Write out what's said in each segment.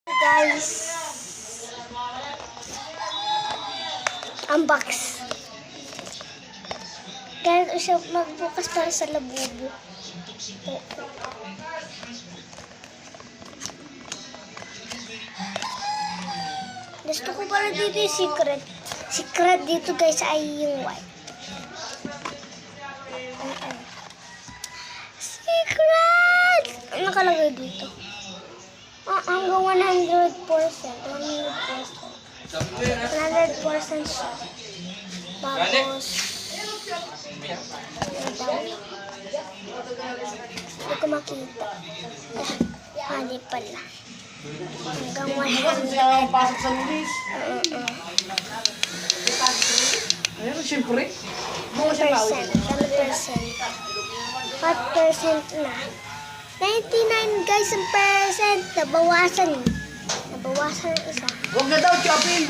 Guys, unbox. Kaya siya magbukas para sa labubo. Gusto ko pala dito yung secret. Secret dito guys ay yung white. Secret! Ano nakalagay dito? Hanggang 100%. 100% siya. Tapos, hindi ko makita. Hindi pala. Hanggang 100%. Pasok sa lulis. Ayun, siyempre. 100%. 5% na. 99 guys ang percent. Nabawasan. Nabawasan ang isa. Huwag na daw, chopin.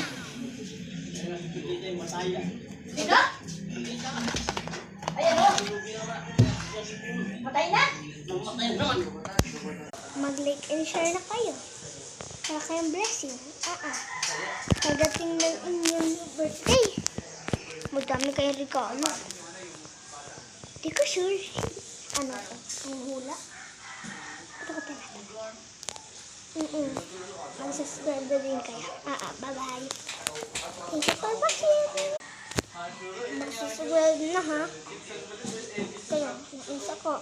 Sino? Ayan o. Matay na? Mag-like and share na kayo. Para kayong blessing. Pagdating ng inyong birthday. Madami kayong regalo. Di ko sure. Ano to? Ang hula? Ito ko tinatanong. Mag-subscribe na din kayo. Bye-bye. Thank you for watching. Mag-subscribe na ha. Kaya, nainsa ko.